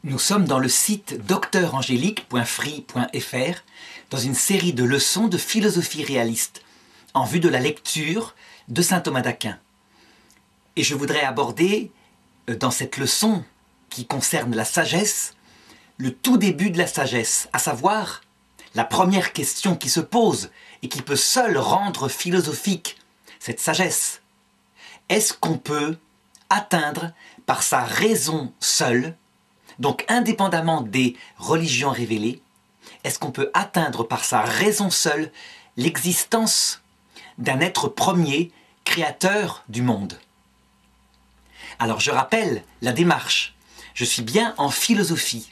Nous sommes dans le site docteurangélique.free.fr dans une série de leçons de philosophie réaliste en vue de la lecture de saint Thomas d'Aquin. Et je voudrais aborder dans cette leçon qui concerne la sagesse, le tout début de la sagesse, à savoir la première question qui se pose et qui peut seule rendre philosophique cette sagesse. Est-ce qu'on peut atteindre par sa raison seule, donc indépendamment des religions révélées, est-ce qu'on peut atteindre par sa raison seule l'existence d'un être premier, créateur du monde? Alors je rappelle la démarche, je suis bien en philosophie.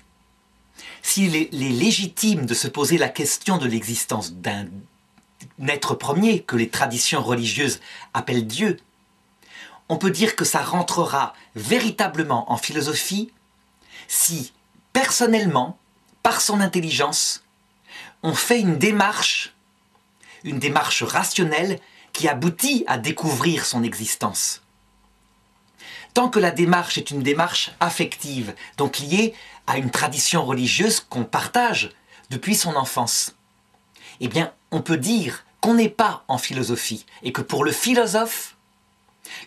S'il est légitime de se poser la question de l'existence d'un être premier que les traditions religieuses appellent Dieu, on peut dire que ça rentrera véritablement en philosophie si, personnellement, par son intelligence, on fait une démarche rationnelle qui aboutit à découvrir son existence. Tant que la démarche est une démarche affective, donc liée à une tradition religieuse qu'on partage depuis son enfance, eh bien, on peut dire qu'on n'est pas en philosophie et que pour le philosophe,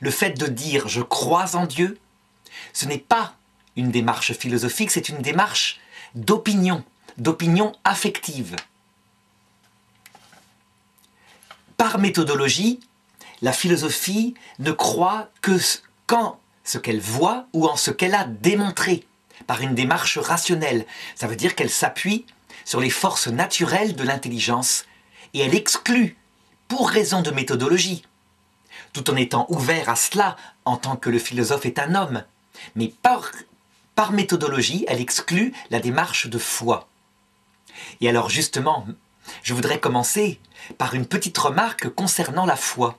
le fait de dire « je crois en Dieu », ce n'est pas une démarche philosophique, c'est une démarche d'opinion affective. Par méthodologie, la philosophie ne croit que qu'en ce qu'elle voit ou en ce qu'elle a démontré, par une démarche rationnelle. Ça veut dire qu'elle s'appuie sur les forces naturelles de l'intelligence et elle exclut, pour raison de méthodologie, tout en étant ouvert à cela en tant que le philosophe est un homme, mais par méthodologie, elle exclut la démarche de foi. Et alors justement, je voudrais commencer par une petite remarque concernant la foi.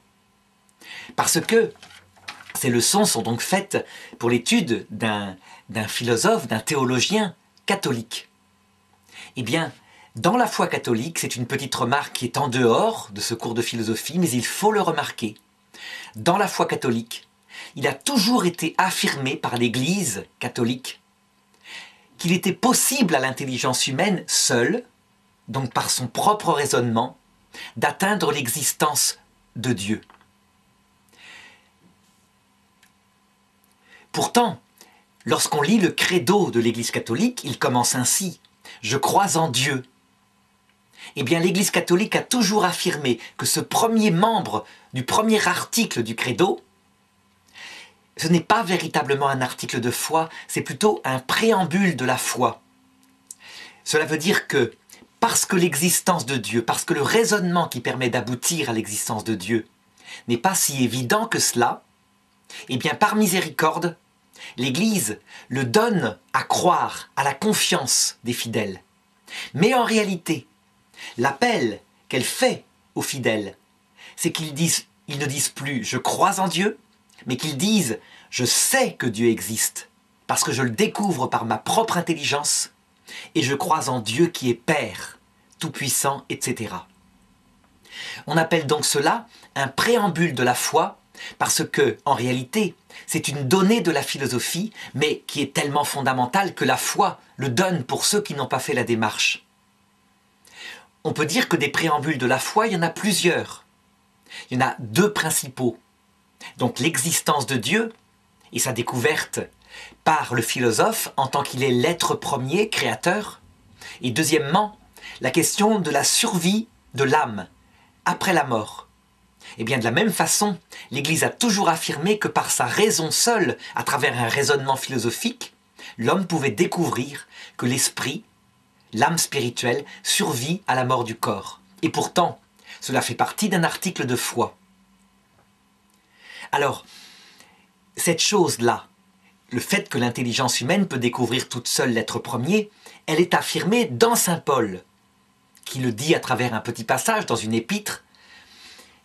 Parce que ces leçons sont donc faites pour l'étude d'un philosophe, d'un théologien catholique. Eh bien, dans la foi catholique, c'est une petite remarque qui est en dehors de ce cours de philosophie, mais il faut le remarquer. Dans la foi catholique, il a toujours été affirmé par l'Église catholique qu'il était possible à l'intelligence humaine seule, donc par son propre raisonnement, d'atteindre l'existence de Dieu. Pourtant, lorsqu'on lit le credo de l'Église catholique, il commence ainsi « Je crois en Dieu ». Eh bien, l'Église catholique a toujours affirmé que ce premier membre du premier article du credo, ce n'est pas véritablement un article de foi, c'est plutôt un préambule de la foi. Cela veut dire que, parce que l'existence de Dieu, parce que le raisonnement qui permet d'aboutir à l'existence de Dieu n'est pas si évident que cela, eh bien, par miséricorde, l'Église le donne à croire à la confiance des fidèles. Mais en réalité, l'appel qu'elle fait aux fidèles, c'est qu'ils ne disent plus « je crois en Dieu », mais qu'ils disent « je sais que Dieu existe, parce que je le découvre par ma propre intelligence, et je crois en Dieu qui est Père, Tout-Puissant, etc. » On appelle donc cela un préambule de la foi, parce que, en réalité, c'est une donnée de la philosophie, mais qui est tellement fondamentale que la foi le donne pour ceux qui n'ont pas fait la démarche. On peut dire que des préambules de la foi, il y en a plusieurs. Il y en a deux principaux. Donc l'existence de Dieu et sa découverte par le philosophe en tant qu'il est l'être premier, créateur. Et deuxièmement, la question de la survie de l'âme après la mort. Et bien de la même façon, l'Église a toujours affirmé que par sa raison seule, à travers un raisonnement philosophique, l'homme pouvait découvrir que l'esprit, l'âme spirituelle, survit à la mort du corps. Et pourtant, cela fait partie d'un article de foi. Alors, cette chose-là, le fait que l'intelligence humaine peut découvrir toute seule l'être premier, elle est affirmée dans saint Paul, qui le dit à travers un petit passage dans une épître.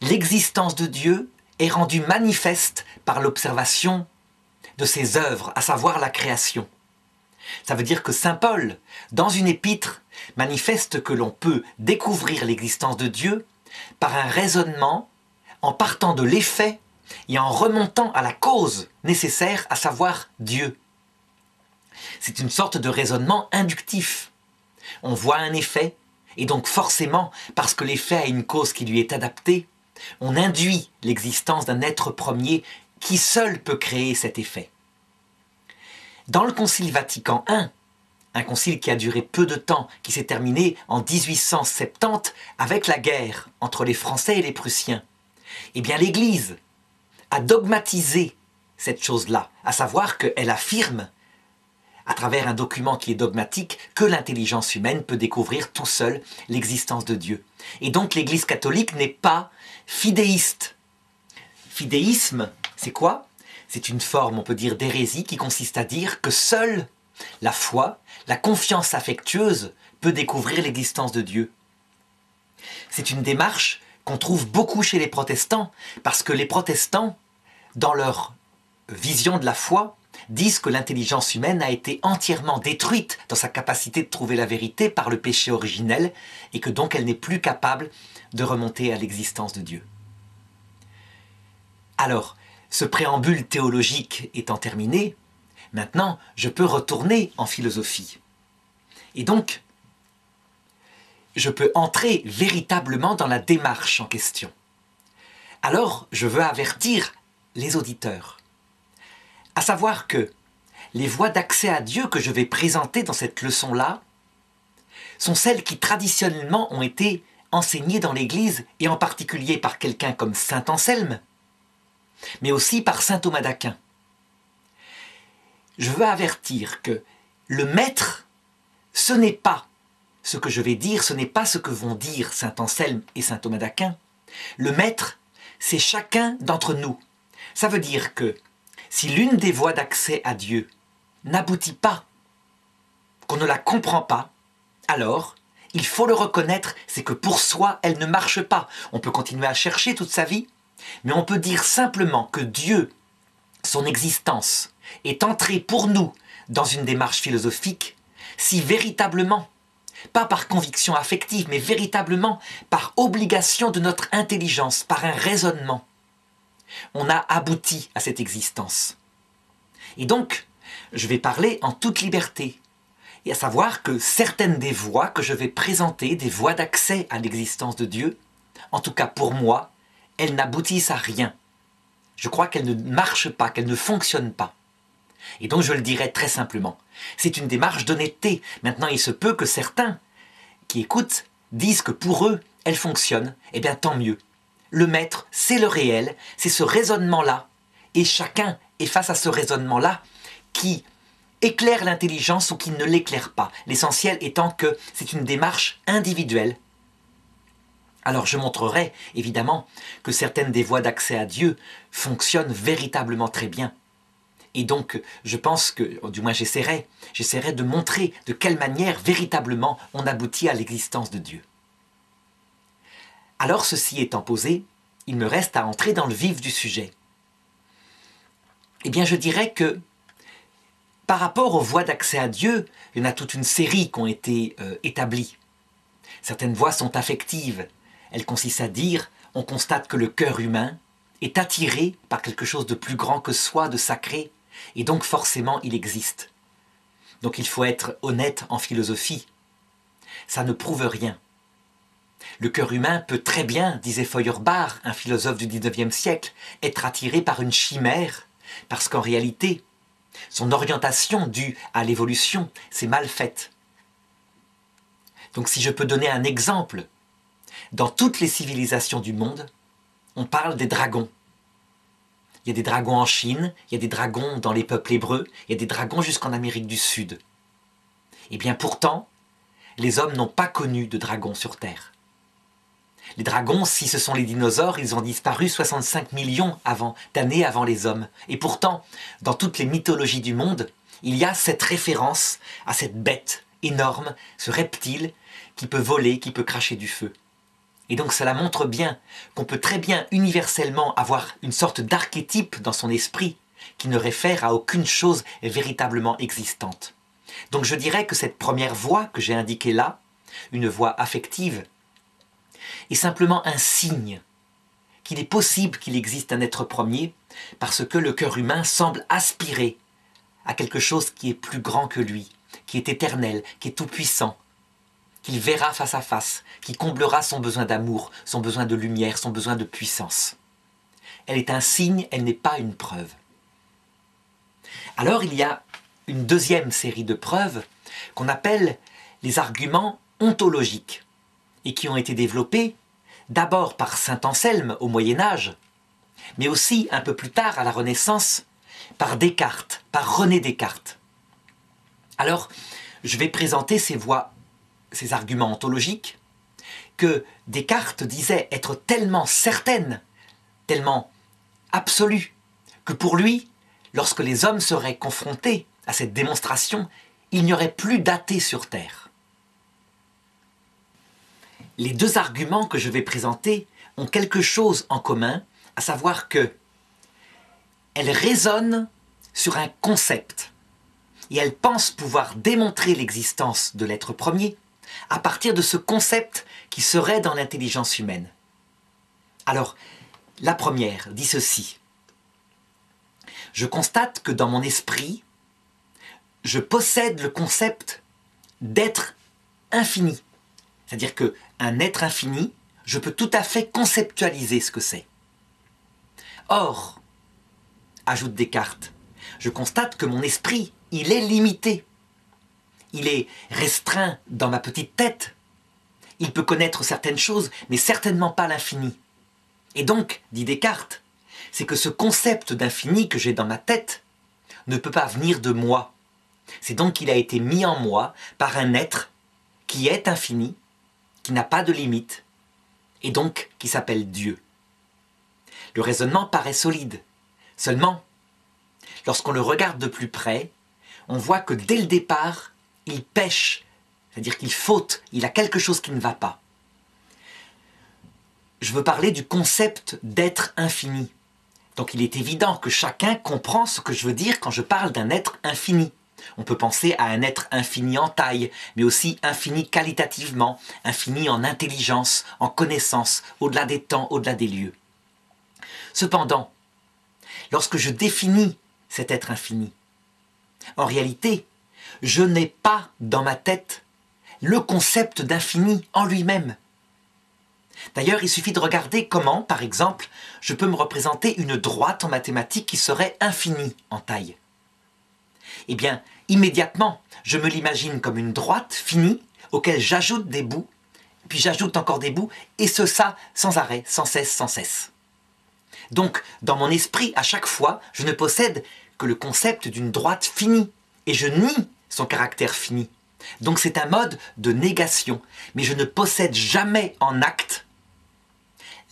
L'existence de Dieu est rendue manifeste par l'observation de ses œuvres, à savoir la création. Ça veut dire que saint Paul, dans une épître, manifeste que l'on peut découvrir l'existence de Dieu par un raisonnement en partant de l'effet et en remontant à la cause nécessaire, à savoir Dieu. C'est une sorte de raisonnement inductif. On voit un effet, et donc forcément, parce que l'effet a une cause qui lui est adaptée, on induit l'existence d'un être premier qui seul peut créer cet effet. Dans le Concile Vatican I, un concile qui a duré peu de temps, qui s'est terminé en 1870 avec la guerre entre les Français et les Prussiens, eh bien l'Église a dogmatisé cette chose-là, à savoir qu'elle affirme, à travers un document qui est dogmatique, que l'intelligence humaine peut découvrir tout seul l'existence de Dieu. Et donc l'Église catholique n'est pas fidéiste. Fidéisme, c'est quoi? C'est une forme, on peut dire, d'hérésie qui consiste à dire que seule la foi, la confiance affectueuse peut découvrir l'existence de Dieu. C'est une démarche qu'on trouve beaucoup chez les protestants, parce que les protestants, dans leur vision de la foi, disent que l'intelligence humaine a été entièrement détruite dans sa capacité de trouver la vérité par le péché originel, et que donc elle n'est plus capable de remonter à l'existence de Dieu. Alors, ce préambule théologique étant terminé, maintenant, je peux retourner en philosophie. Et donc, je peux entrer véritablement dans la démarche en question. Alors, je veux avertir les auditeurs, à savoir que les voies d'accès à Dieu que je vais présenter dans cette leçon-là sont celles qui traditionnellement ont été enseignées dans l'Église, et en particulier par quelqu'un comme saint Anselme, mais aussi par saint Thomas d'Aquin. Je veux avertir que le maître, ce n'est pas ce que je vais dire, ce n'est pas ce que vont dire saint Anselme et saint Thomas d'Aquin. Le maître, c'est chacun d'entre nous. Ça veut dire que si l'une des voies d'accès à Dieu n'aboutit pas, qu'on ne la comprend pas, alors il faut le reconnaître, c'est que pour soi, elle ne marche pas. On peut continuer à chercher toute sa vie, mais on peut dire simplement que Dieu, son existence, est entré pour nous dans une démarche philosophique si véritablement, pas par conviction affective, mais véritablement par obligation de notre intelligence, par un raisonnement, on a abouti à cette existence. Et donc, je vais parler en toute liberté, et à savoir que certaines des voies que je vais présenter, des voies d'accès à l'existence de Dieu, en tout cas pour moi, elles n'aboutissent à rien. Je crois qu'elles ne marchent pas, qu'elles ne fonctionnent pas. Et donc je le dirai très simplement. C'est une démarche d'honnêteté. Maintenant, il se peut que certains qui écoutent disent que pour eux, elles fonctionnent. Eh bien, tant mieux. Le maître, c'est le réel, c'est ce raisonnement-là. Et chacun est face à ce raisonnement-là qui éclaire l'intelligence ou qui ne l'éclaire pas. L'essentiel étant que c'est une démarche individuelle. Alors je montrerai, évidemment, que certaines des voies d'accès à Dieu fonctionnent véritablement très bien. Et donc, je pense que, du moins j'essaierai de montrer de quelle manière, véritablement, on aboutit à l'existence de Dieu. Alors, ceci étant posé, il me reste à entrer dans le vif du sujet. Eh bien, je dirais que, par rapport aux voies d'accès à Dieu, il y en a toute une série qui ont été établies. Certaines voies sont affectives. Elles consistent à dire, on constate que le cœur humain est attiré par quelque chose de plus grand que soi, de sacré, et donc forcément il existe. Donc il faut être honnête en philosophie. Ça ne prouve rien. Le cœur humain peut très bien, disait Feuerbach, un philosophe du XIXe siècle, être attiré par une chimère, parce qu'en réalité, son orientation due à l'évolution, c'est mal faite. Donc si je peux donner un exemple, dans toutes les civilisations du monde, on parle des dragons. Il y a des dragons en Chine, il y a des dragons dans les peuples hébreux, il y a des dragons jusqu'en Amérique du Sud. Et bien pourtant, les hommes n'ont pas connu de dragons sur Terre. Les dragons, si ce sont les dinosaures, ils ont disparu 65 millions d'années avant les hommes. Et pourtant, dans toutes les mythologies du monde, il y a cette référence à cette bête énorme, ce reptile qui peut voler, qui peut cracher du feu. Et donc cela montre bien qu'on peut très bien universellement avoir une sorte d'archétype dans son esprit qui ne réfère à aucune chose véritablement existante. Donc je dirais que cette première voie que j'ai indiquée là, une voie affective, est simplement un signe qu'il est possible qu'il existe un être premier parce que le cœur humain semble aspirer à quelque chose qui est plus grand que lui, qui est éternel, qui est tout-puissant, qu'il verra face à face, qui comblera son besoin d'amour, son besoin de lumière, son besoin de puissance. Elle est un signe, elle n'est pas une preuve. Alors il y a une deuxième série de preuves qu'on appelle les arguments ontologiques et qui ont été développés d'abord par saint Anselme au Moyen-Âge, mais aussi un peu plus tard à la Renaissance par Descartes, par René Descartes. Alors, je vais présenter ces arguments ontologiques que Descartes disait être tellement certaines, tellement absolues, que pour lui, lorsque les hommes seraient confrontés à cette démonstration, il n'y aurait plus d'athées sur Terre. Les deux arguments que je vais présenter ont quelque chose en commun, à savoir que elles raisonnent sur un concept et elles pensent pouvoir démontrer l'existence de l'être premier à partir de ce concept qui serait dans l'intelligence humaine. Alors, la première dit ceci. Je constate que dans mon esprit, je possède le concept d'être infini. C'est-à-dire qu'un être infini, je peux tout à fait conceptualiser ce que c'est. Or, ajoute Descartes, je constate que mon esprit, il est limité. Il est restreint dans ma petite tête. Il peut connaître certaines choses, mais certainement pas l'infini. Et donc, dit Descartes, c'est que ce concept d'infini que j'ai dans ma tête ne peut pas venir de moi. C'est donc qu'il a été mis en moi par un être qui est infini, qui n'a pas de limite, et donc qui s'appelle Dieu. Le raisonnement paraît solide. Seulement, lorsqu'on le regarde de plus près, on voit que dès le départ, il pêche, c'est-à-dire qu'il faute, il a quelque chose qui ne va pas. Je veux parler du concept d'être infini. Donc il est évident que chacun comprend ce que je veux dire quand je parle d'un être infini. On peut penser à un être infini en taille, mais aussi infini qualitativement, infini en intelligence, en connaissance, au-delà des temps, au-delà des lieux. Cependant, lorsque je définis cet être infini, en réalité, je n'ai pas dans ma tête le concept d'infini en lui-même. D'ailleurs, il suffit de regarder comment, par exemple, je peux me représenter une droite en mathématiques qui serait infinie en taille. Eh bien, immédiatement, je me l'imagine comme une droite finie auquel j'ajoute des bouts, puis j'ajoute encore des bouts, et ça sans arrêt, sans cesse, sans cesse. Donc, dans mon esprit, à chaque fois, je ne possède que le concept d'une droite finie, et je nie son caractère fini. Donc c'est un mode de négation, mais je ne possède jamais en acte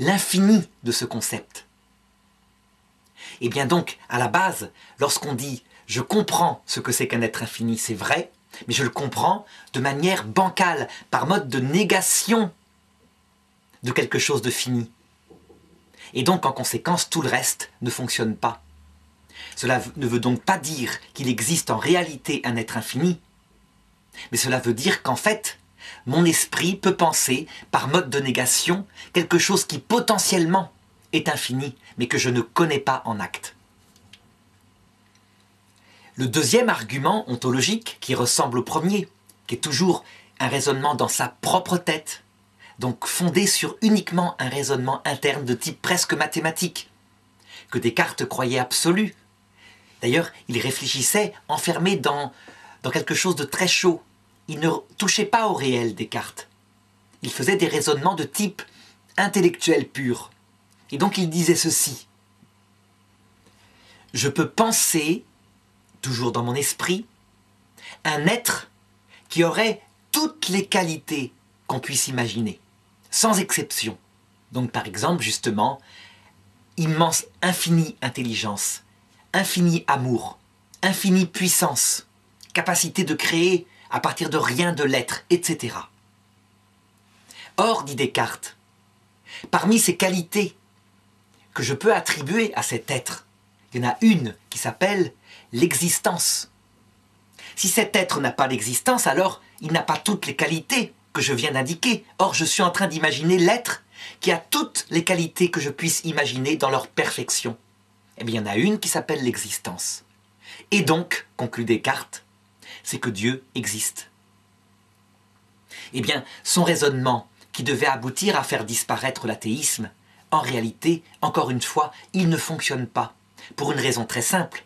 l'infini de ce concept. Et bien donc, à la base, lorsqu'on dit « je comprends ce que c'est qu'un être infini », c'est vrai, mais je le comprends de manière bancale, par mode de négation de quelque chose de fini. Et donc, en conséquence, tout le reste ne fonctionne pas. Cela ne veut donc pas dire qu'il existe en réalité un être infini, mais cela veut dire qu'en fait, mon esprit peut penser, par mode de négation, quelque chose qui potentiellement est infini, mais que je ne connais pas en acte. Le deuxième argument ontologique, qui ressemble au premier, qui est toujours un raisonnement dans sa propre tête, donc fondé sur uniquement un raisonnement interne de type presque mathématique, que Descartes croyait absolu. D'ailleurs, il réfléchissait enfermé dans quelque chose de très chaud. Il ne touchait pas au réel, Descartes. Il faisait des raisonnements de type intellectuel pur. Et donc il disait ceci. Je peux penser, toujours dans mon esprit, un être qui aurait toutes les qualités qu'on puisse imaginer, sans exception. Donc par exemple, justement, immense, infinie intelligence, infini amour, infinie puissance, capacité de créer à partir de rien de l'être, etc. Or, dit Descartes, parmi ces qualités que je peux attribuer à cet être, il y en a une qui s'appelle l'existence. Si cet être n'a pas l'existence, alors il n'a pas toutes les qualités que je viens d'indiquer. Or, je suis en train d'imaginer l'être qui a toutes les qualités que je puisse imaginer dans leur perfection. Eh bien, il y en a une qui s'appelle l'existence. Et donc, conclut Descartes, c'est que Dieu existe. Eh bien, son raisonnement, qui devait aboutir à faire disparaître l'athéisme, en réalité, encore une fois, il ne fonctionne pas, pour une raison très simple.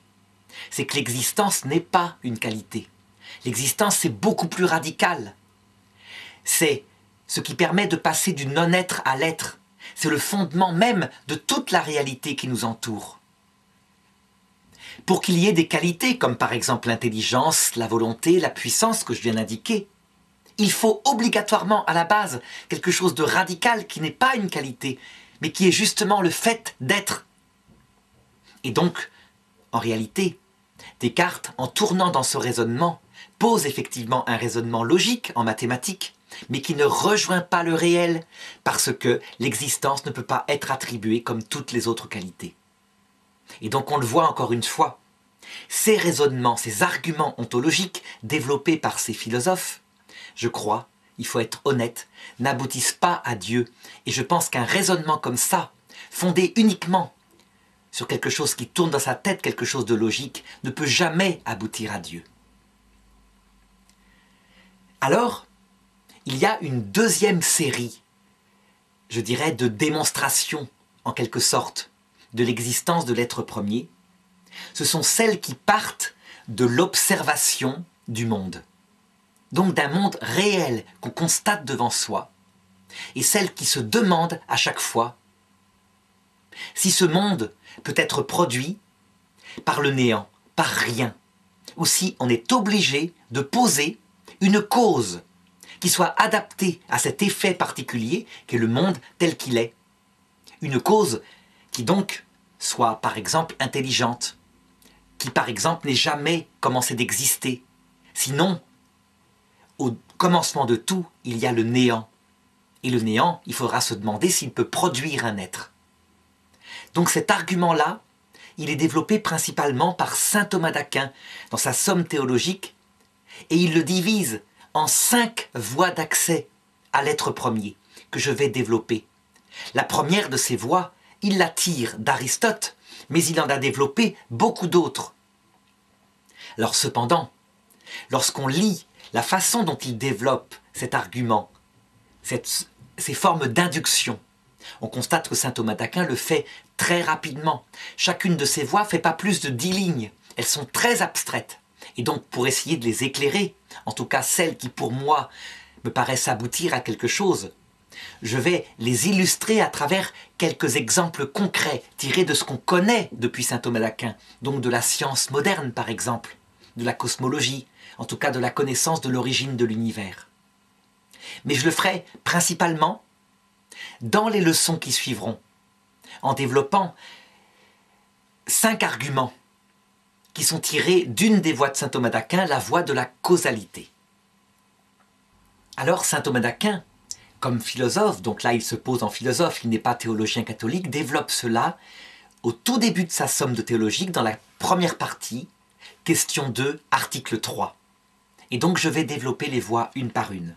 C'est que l'existence n'est pas une qualité. L'existence, c'est beaucoup plus radical. C'est ce qui permet de passer du non-être à l'être. C'est le fondement même de toute la réalité qui nous entoure. Pour qu'il y ait des qualités, comme par exemple l'intelligence, la volonté, la puissance que je viens d'indiquer, il faut obligatoirement à la base quelque chose de radical qui n'est pas une qualité, mais qui est justement le fait d'être. Et donc, en réalité, Descartes, en tournant dans ce raisonnement, pose effectivement un raisonnement logique en mathématiques, mais qui ne rejoint pas le réel, parce que l'existence ne peut pas être attribuée comme toutes les autres qualités. Et donc on le voit encore une fois, ces raisonnements, ces arguments ontologiques développés par ces philosophes, je crois, il faut être honnête, n'aboutissent pas à Dieu. Et je pense qu'un raisonnement comme ça, fondé uniquement sur quelque chose qui tourne dans sa tête, quelque chose de logique, ne peut jamais aboutir à Dieu. Alors, il y a une deuxième série, je dirais, de démonstrations, en quelque sorte, de l'existence de l'être premier. Ce sont celles qui partent de l'observation du monde. Donc d'un monde réel qu'on constate devant soi, et celles qui se demandent à chaque fois si ce monde peut être produit par le néant, par rien, ou si on est obligé de poser une cause qui soit adaptée à cet effet particulier qu'est le monde tel qu'il est. Une cause qui donc soit par exemple intelligente, qui par exemple n'ait jamais commencé d'exister. Sinon, au commencement de tout, il y a le néant. Et le néant, il faudra se demander s'il peut produire un être. Donc cet argument-là, il est développé principalement par saint Thomas d'Aquin dans sa Somme théologique, et il le divise en 5 voies d'accès à l'être premier que je vais développer. La première de ces voies, il la tire d'Aristote, mais il en a développé beaucoup d'autres. Alors cependant, lorsqu'on lit la façon dont il développe cet argument, ces formes d'induction, on constate que saint Thomas d'Aquin le fait très rapidement. Chacune de ces voies ne fait pas plus de 10 lignes. Elles sont très abstraites. Et donc, pour essayer de les éclairer, en tout cas celles qui pour moi me paraissent aboutir à quelque chose, je vais les illustrer à travers quelques exemples concrets tirés de ce qu'on connaît depuis saint Thomas d'Aquin, donc de la science moderne par exemple, de la cosmologie, en tout cas de la connaissance de l'origine de l'univers. Mais je le ferai principalement dans les leçons qui suivront, en développant 5 arguments qui sont tirés d'une des voies de saint Thomas d'Aquin, la voie de la causalité. Alors saint Thomas d'Aquin, comme philosophe, donc là il se pose en philosophe, il n'est pas théologien catholique, développe cela au tout début de sa Somme de théologique, dans la première partie, question 2, article 3. Et donc je vais développer les voies une par une.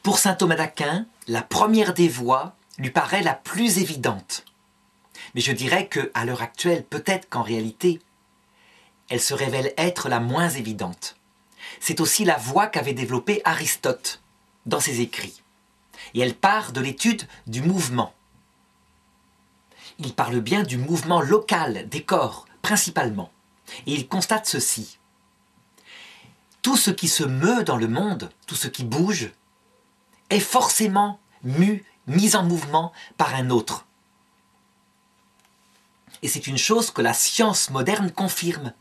Pour saint Thomas d'Aquin, la première des voies lui paraît la plus évidente. Mais je dirais qu'à l'heure actuelle, peut-être qu'en réalité, elle se révèle être la moins évidente. C'est aussi la voie qu'avait développée Aristote dans ses écrits. Et elle part de l'étude du mouvement. Il parle bien du mouvement local des corps, principalement. Et il constate ceci. Tout ce qui se meut dans le monde, tout ce qui bouge, est forcément mis en mouvement par un autre. Et c'est une chose que la science moderne confirme.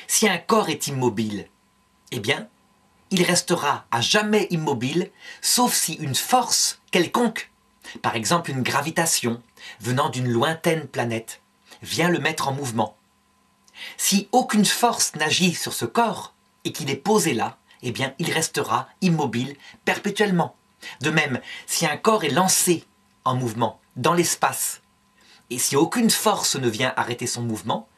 Si un corps est immobile, eh bien, il restera à jamais immobile, sauf si une force quelconque, par exemple une gravitation venant d'une lointaine planète, vient le mettre en mouvement. Si aucune force n'agit sur ce corps et qu'il est posé là, eh bien, il restera immobile perpétuellement. De même, si un corps est lancé en mouvement dans l'espace, et si aucune force ne vient arrêter son mouvement,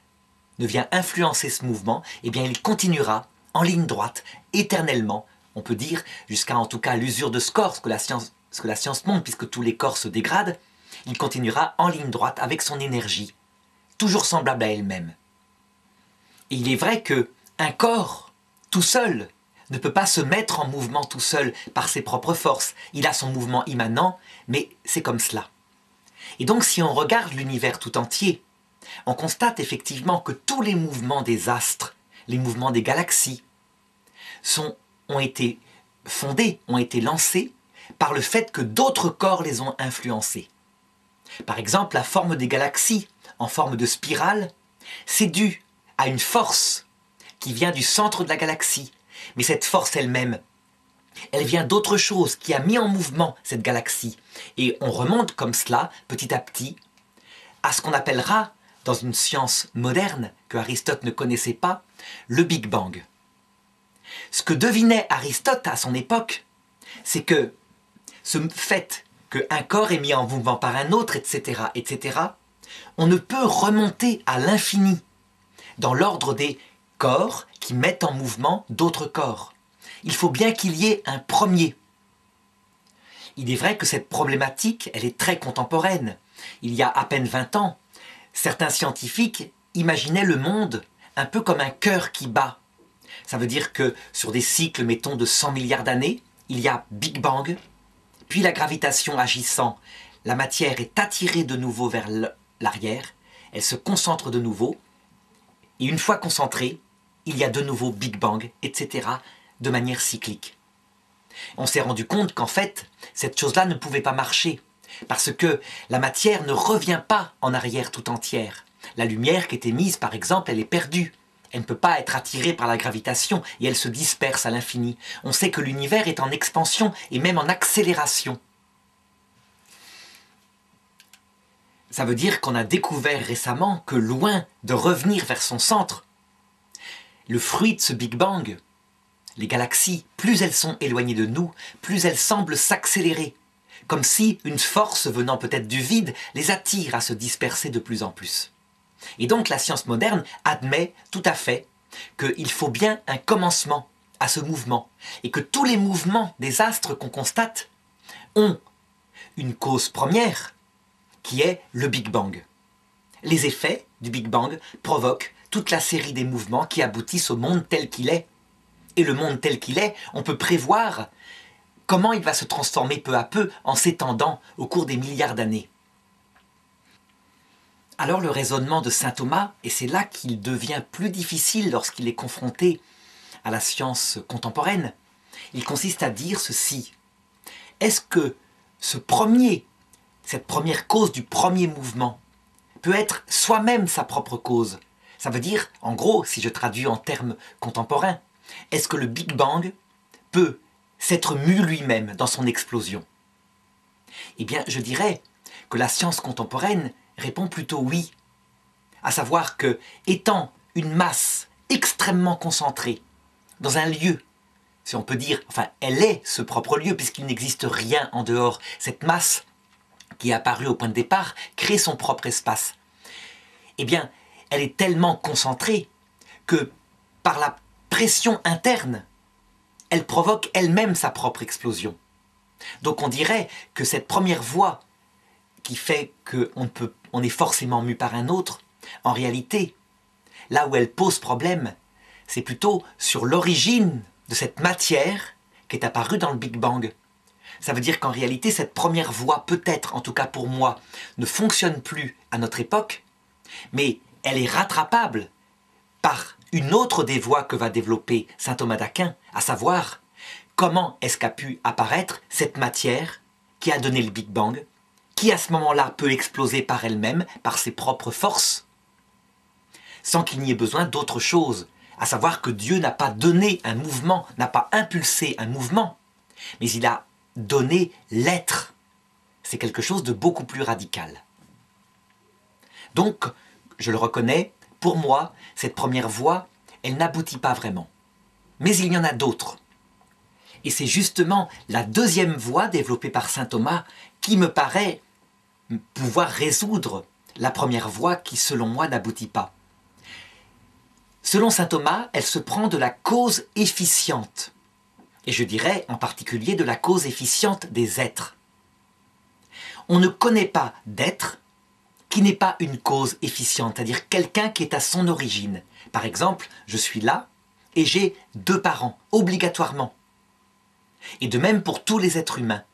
ne vient influencer ce mouvement, eh bien il continuera en ligne droite, éternellement, on peut dire, jusqu'à en tout cas l'usure de ce corps, ce que la science montre, puisque tous les corps se dégradent, il continuera en ligne droite avec son énergie, toujours semblable à elle-même. Et il est vrai qu'un corps, tout seul, ne peut pas se mettre en mouvement tout seul par ses propres forces. Il a son mouvement immanent, mais c'est comme cela. Et donc si on regarde l'univers tout entier, on constate effectivement que tous les mouvements des astres, les mouvements des galaxies, ont été fondés, ont été lancés par le fait que d'autres corps les ont influencés. Par exemple, la forme des galaxies en forme de spirale, c'est dû à une force qui vient du centre de la galaxie. Mais cette force elle-même, elle vient d'autre chose qui a mis en mouvement cette galaxie. Et on remonte comme cela, petit à petit, à ce qu'on appellera, dans une science moderne que Aristote ne connaissait pas, le Big Bang. Ce que devinait Aristote à son époque, c'est que ce fait qu'un corps est mis en mouvement par un autre, etc., on ne peut remonter à l'infini dans l'ordre des corps qui mettent en mouvement d'autres corps. Il faut bien qu'il y ait un premier. Il est vrai que cette problématique, elle est très contemporaine. Il y a à peine 20 ans, certains scientifiques imaginaient le monde un peu comme un cœur qui bat. Ça veut dire que sur des cycles, mettons, de 100 milliards d'années, il y a Big Bang, puis la gravitation agissant, la matière est attirée de nouveau vers l'arrière, elle se concentre de nouveau, et une fois concentrée, il y a de nouveau Big Bang, etc., de manière cyclique. On s'est rendu compte qu'en fait, cette chose-là ne pouvait pas marcher, parce que la matière ne revient pas en arrière tout entière. La lumière qui est émise, par exemple, elle est perdue. Elle ne peut pas être attirée par la gravitation et elle se disperse à l'infini. On sait que l'univers est en expansion et même en accélération. Ça veut dire qu'on a découvert récemment que loin de revenir vers son centre, le fruit de ce Big Bang, les galaxies, plus elles sont éloignées de nous, plus elles semblent s'accélérer, comme si une force venant peut-être du vide les attire à se disperser de plus en plus. Et donc la science moderne admet tout à fait qu'il faut bien un commencement à ce mouvement, et que tous les mouvements des astres qu'on constate ont une cause première, qui est le Big Bang. Les effets du Big Bang provoquent toute la série des mouvements qui aboutissent au monde tel qu'il est. Et le monde tel qu'il est, on peut prévoir comment il va se transformer peu à peu en s'étendant au cours des milliards d'années. Alors le raisonnement de saint Thomas, et c'est là qu'il devient plus difficile lorsqu'il est confronté à la science contemporaine, il consiste à dire ceci. Est-ce que cette première cause du premier mouvement, peut être soi-même sa propre cause? Ça veut dire, en gros, si je traduis en termes contemporains, est-ce que le Big Bang peut s'être mu lui-même dans son explosion? Eh bien, je dirais que la science contemporaine répond plutôt oui. À savoir que, étant une masse extrêmement concentrée dans un lieu, si on peut dire, enfin, elle est ce propre lieu puisqu'il n'existe rien en dehors, cette masse qui est apparue au point de départ crée son propre espace. Eh bien, elle est tellement concentrée que par la pression interne, elle provoque elle-même sa propre explosion. Donc on dirait que cette première voie qui fait qu'on est forcément mu par un autre, en réalité, là où elle pose problème, c'est plutôt sur l'origine de cette matière qui est apparue dans le Big Bang. Ça veut dire qu'en réalité, cette première voie, peut-être, en tout cas pour moi, ne fonctionne plus à notre époque, mais elle est rattrapable par une autre des voies que va développer saint Thomas d'Aquin, à savoir comment est-ce qu'a pu apparaître cette matière qui a donné le Big Bang, qui à ce moment-là peut exploser par elle-même, par ses propres forces, sans qu'il n'y ait besoin d'autre chose, à savoir que Dieu n'a pas donné un mouvement, n'a pas impulsé un mouvement, mais il a donné l'être. C'est quelque chose de beaucoup plus radical. Donc, je le reconnais, pour moi, cette première voie, elle n'aboutit pas vraiment. Mais il y en a d'autres. Et c'est justement la deuxième voie développée par saint Thomas qui me paraît pouvoir résoudre la première voie qui, selon moi, n'aboutit pas. Selon saint Thomas, elle se prend de la cause efficiente. Et je dirais en particulier de la cause efficiente des êtres. On ne connaît pas d'être qui n'est pas une cause efficiente, c'est-à-dire quelqu'un qui est à son origine. Par exemple, je suis là et j'ai 2 parents, obligatoirement. Et de même pour tous les êtres humains.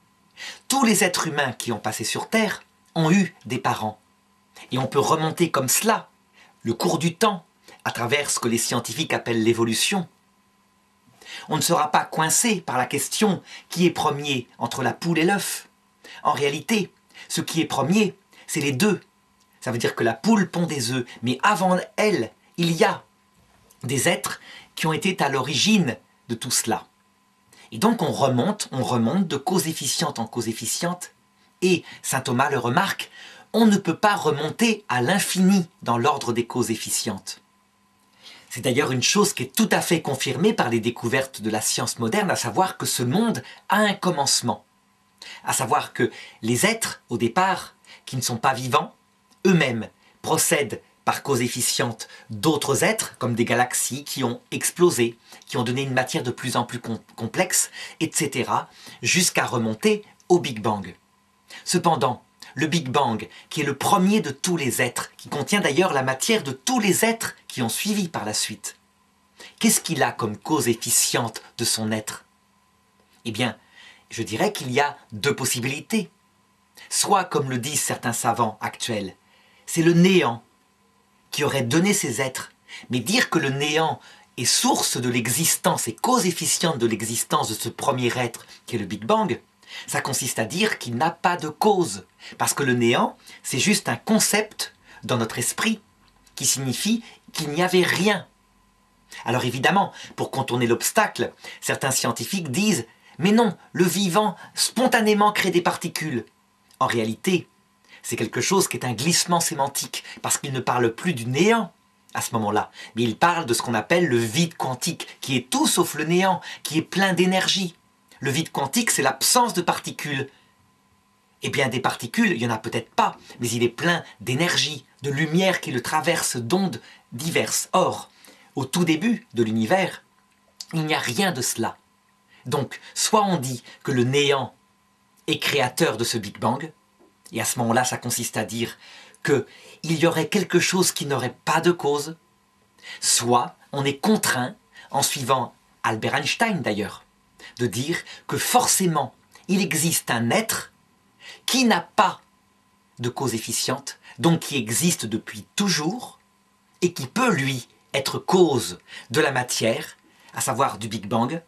Tous les êtres humains qui ont passé sur Terre ont eu des parents. Et on peut remonter comme cela le cours du temps à travers ce que les scientifiques appellent l'évolution. On ne sera pas coincé par la question qui est premier entre la poule et l'œuf. En réalité, ce qui est premier, c'est les deux. Ça veut dire que la poule pond des œufs, mais avant elle, il y a des êtres qui ont été à l'origine de tout cela. Et donc on remonte de cause efficiente en cause efficiente. Et saint Thomas le remarque, on ne peut pas remonter à l'infini dans l'ordre des causes efficientes. C'est d'ailleurs une chose qui est tout à fait confirmée par les découvertes de la science moderne, à savoir que ce monde a un commencement. À savoir que les êtres, au départ, qui ne sont pas vivants, eux-mêmes procèdent par cause efficiente d'autres êtres, comme des galaxies qui ont explosé, qui ont donné une matière de plus en plus complexe, etc., jusqu'à remonter au Big Bang. Cependant, le Big Bang, qui est le premier de tous les êtres, qui contient d'ailleurs la matière de tous les êtres qui ont suivi par la suite, qu'est-ce qu'il a comme cause efficiente de son être? Eh bien, je dirais qu'il y a 2 possibilités. Soit, comme le disent certains savants actuels, c'est le néant qui aurait donné ces êtres. Mais dire que le néant est source de l'existence et cause efficiente de l'existence de ce premier être qui est le Big Bang, ça consiste à dire qu'il n'a pas de cause. Parce que le néant, c'est juste un concept dans notre esprit qui signifie qu'il n'y avait rien. Alors évidemment, pour contourner l'obstacle, certains scientifiques disent « Mais non, le vivant spontanément crée des particules ». En réalité, c'est quelque chose qui est un glissement sémantique, parce qu'il ne parle plus du néant à ce moment-là, mais il parle de ce qu'on appelle le vide quantique, qui est tout sauf le néant, qui est plein d'énergie. Le vide quantique, c'est l'absence de particules. Eh bien, des particules, il n'y en a peut-être pas, mais il est plein d'énergie, de lumière qui le traverse, d'ondes diverses. Or, au tout début de l'univers, il n'y a rien de cela. Donc, soit on dit que le néant est créateur de ce Big Bang, et à ce moment-là, ça consiste à dire qu'il y aurait quelque chose qui n'aurait pas de cause, soit on est contraint, en suivant Albert Einstein d'ailleurs, de dire que forcément, il existe un être qui n'a pas de cause efficiente, donc qui existe depuis toujours, et qui peut, lui, être cause de la matière, à savoir du Big Bang,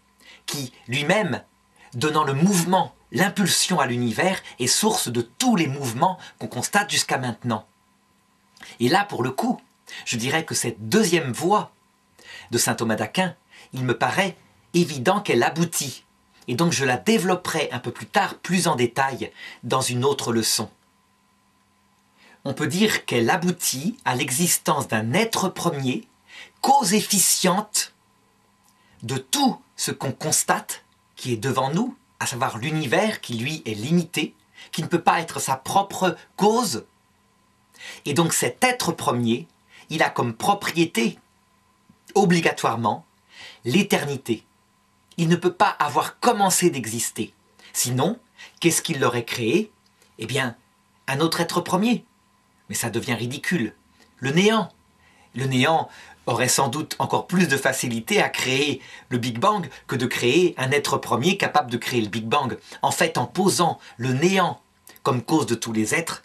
qui, lui-même, donnant le mouvement, l'impulsion à l'univers, est source de tous les mouvements qu'on constate jusqu'à maintenant. Et là, pour le coup, je dirais que cette deuxième voie de saint Thomas d'Aquin, il me paraît évident qu'elle aboutit. Et donc je la développerai un peu plus tard, plus en détail, dans une autre leçon. On peut dire qu'elle aboutit à l'existence d'un être premier, cause efficiente de tout ce qu'on constate qui est devant nous, à savoir l'univers qui lui est limité, qui ne peut pas être sa propre cause. Et donc cet être premier, il a comme propriété, obligatoirement, l'éternité. Il ne peut pas avoir commencé d'exister. Sinon, qu'est-ce qu'il l'aurait créé? Eh bien, un autre être premier. Mais ça devient ridicule. Le néant. Le néant aurait sans doute encore plus de facilité à créer le Big Bang que de créer un être premier capable de créer le Big Bang. En fait, en posant le néant comme cause de tous les êtres,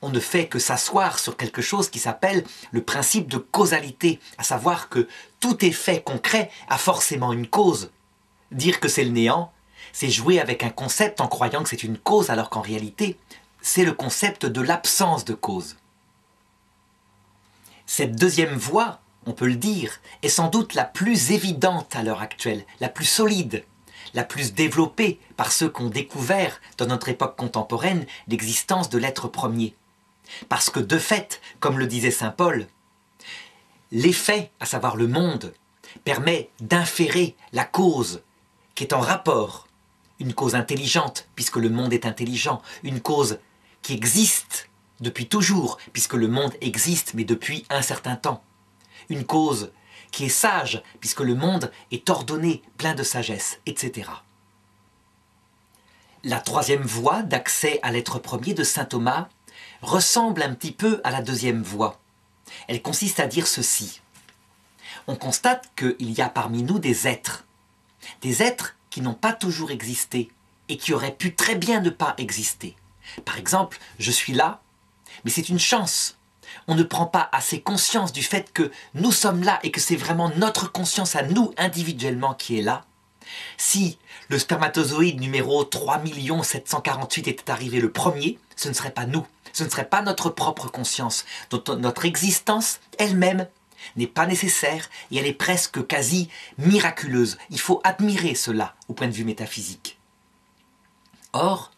on ne fait que s'asseoir sur quelque chose qui s'appelle le principe de causalité, à savoir que tout effet concret a forcément une cause. Dire que c'est le néant, c'est jouer avec un concept en croyant que c'est une cause, alors qu'en réalité, c'est le concept de l'absence de cause. Cette deuxième voie, on peut le dire, est sans doute la plus évidente à l'heure actuelle, la plus solide, la plus développée par ceux qui ont découvert, dans notre époque contemporaine, l'existence de l'être premier. Parce que de fait, comme le disait saint Paul, l'effet, à savoir le monde, permet d'inférer la cause qui est en rapport, une cause intelligente, puisque le monde est intelligent, une cause qui existe depuis toujours, puisque le monde existe, mais depuis un certain temps, une cause qui est sage, puisque le monde est ordonné, plein de sagesse, etc. La troisième voie d'accès à l'être premier de saint Thomas ressemble un petit peu à la deuxième voie. Elle consiste à dire ceci. on constate qu'il y a parmi nous des êtres qui n'ont pas toujours existé et qui auraient pu très bien ne pas exister. Par exemple, je suis là, mais c'est une chance. On ne prend pas assez conscience du fait que nous sommes là et que c'est vraiment notre conscience à nous individuellement qui est là. Si le spermatozoïde numéro 3 748 était arrivé le premier, ce ne serait pas nous, ce ne serait pas notre propre conscience, dont notre existence elle-même n'est pas nécessaire et elle est presque quasi miraculeuse. Il faut admirer cela au point de vue métaphysique. Or,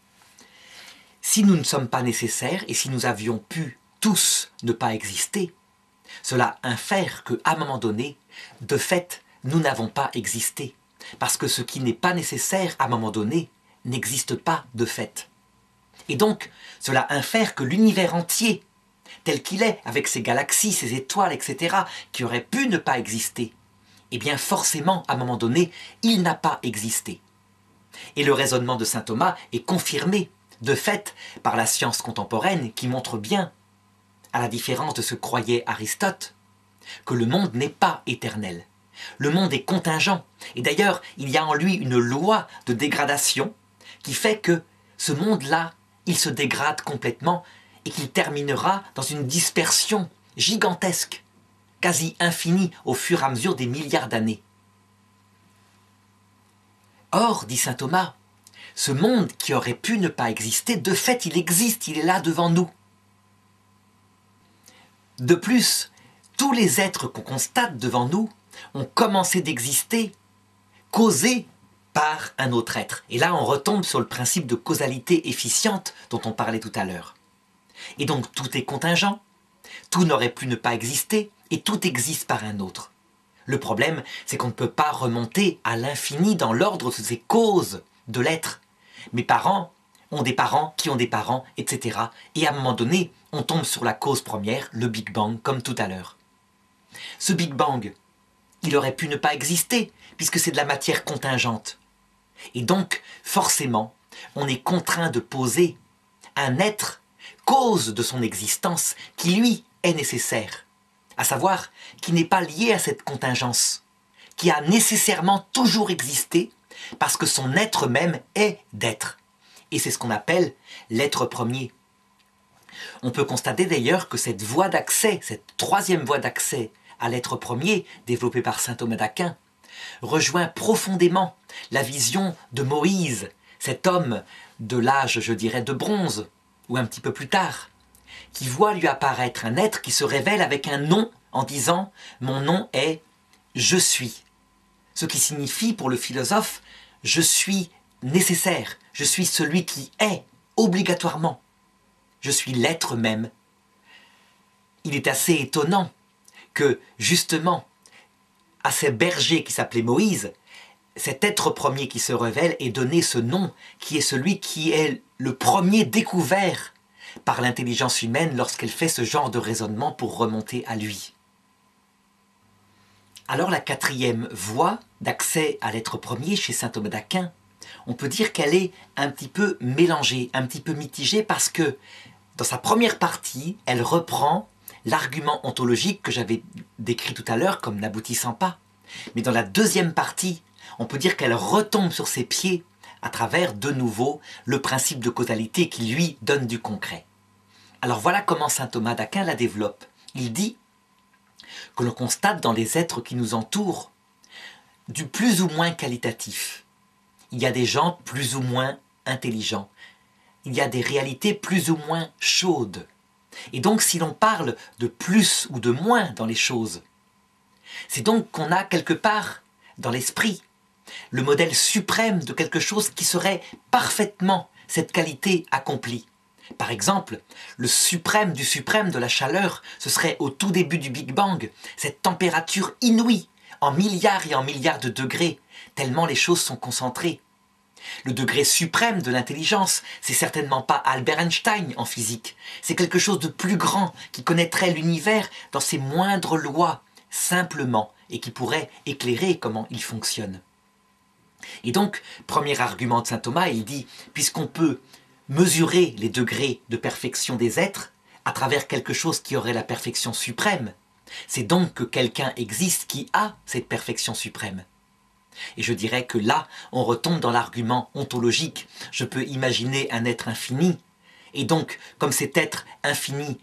si nous ne sommes pas nécessaires et si nous avions pu tous ne pas exister, cela infère qu'à un moment donné, de fait, nous n'avons pas existé. Parce que ce qui n'est pas nécessaire à un moment donné n'existe pas de fait. Et donc, cela infère que l'univers entier, tel qu'il est, avec ses galaxies, ses étoiles, etc., qui auraient pu ne pas exister, eh bien forcément, à un moment donné, il n'a pas existé. Et le raisonnement de saint Thomas est confirmé, de fait, par la science contemporaine qui montre bien, à la différence de ce que croyait Aristote, que le monde n'est pas éternel. Le monde est contingent. Et d'ailleurs, il y a en lui une loi de dégradation qui fait que ce monde-là, il se dégrade complètement et qu'il terminera dans une dispersion gigantesque, quasi infinie au fur et à mesure des milliards d'années. Or, dit saint Thomas, ce monde qui aurait pu ne pas exister, de fait, il existe, il est là devant nous. De plus, tous les êtres qu'on constate devant nous ont commencé d'exister, causés par un autre être. Et là, on retombe sur le principe de causalité efficiente dont on parlait tout à l'heure. Et donc, tout est contingent, tout n'aurait pu ne pas exister, et tout existe par un autre. Le problème, c'est qu'on ne peut pas remonter à l'infini dans l'ordre de ces causes de l'être. Mes parents ont des parents qui ont des parents, etc. Et à un moment donné, on tombe sur la cause première, le Big Bang, comme tout à l'heure. Ce Big Bang, il aurait pu ne pas exister, puisque c'est de la matière contingente. Et donc, forcément, on est contraint de poser un être, cause de son existence, qui lui est nécessaire, à savoir qui n'est pas lié à cette contingence, qui a nécessairement toujours existé, parce que son être même est d'être. Et c'est ce qu'on appelle l'être premier. On peut constater d'ailleurs que cette voie d'accès, cette troisième voie d'accès à l'être premier, développée par saint Thomas d'Aquin, rejoint profondément la vision de Moïse, cet homme de l'âge, je dirais, de bronze, ou un petit peu plus tard, qui voit lui apparaître un être qui se révèle avec un nom en disant « Mon nom est « Je suis ». Ce qui signifie pour le philosophe « Je suis nécessaire, je suis celui qui est obligatoirement, je suis l'être même ». Il est assez étonnant que, justement, à ces bergers qui s'appelait Moïse, cet être premier qui se révèle ait donné ce nom qui est celui qui est le premier découvert par l'intelligence humaine lorsqu'elle fait ce genre de raisonnement pour remonter à lui. Alors la quatrième voie d'accès à l'être premier chez saint Thomas d'Aquin, on peut dire qu'elle est un petit peu mélangée, un petit peu mitigée parce que dans sa première partie, elle reprend l'argument ontologique que j'avais décrit tout à l'heure comme n'aboutissant pas. Mais dans la deuxième partie, on peut dire qu'elle retombe sur ses pieds à travers de nouveau le principe de causalité qui lui donne du concret. Alors voilà comment saint Thomas d'Aquin la développe. Il dit que l'on constate dans les êtres qui nous entourent du plus ou moins qualitatif. Il y a des gens plus ou moins intelligents. Il y a des réalités plus ou moins chaudes. Et donc si l'on parle de plus ou de moins dans les choses, c'est donc qu'on a quelque part dans l'esprit le modèle suprême de quelque chose qui serait parfaitement cette qualité accomplie. Par exemple, le suprême du suprême de la chaleur, ce serait au tout début du Big Bang, cette température inouïe, en milliards et en milliards de degrés, tellement les choses sont concentrées. Le degré suprême de l'intelligence, c'est certainement pas Albert Einstein en physique, c'est quelque chose de plus grand qui connaîtrait l'univers dans ses moindres lois, simplement, et qui pourrait éclairer comment il fonctionne. Et donc, premier argument de saint Thomas, il dit, puisqu'on peut mesurer les degrés de perfection des êtres à travers quelque chose qui aurait la perfection suprême, C'est donc que quelqu'un existe qui a cette perfection suprême. Et je dirais que là, on retombe dans l'argument ontologique. Je peux imaginer un être infini, et donc, comme cet être infini,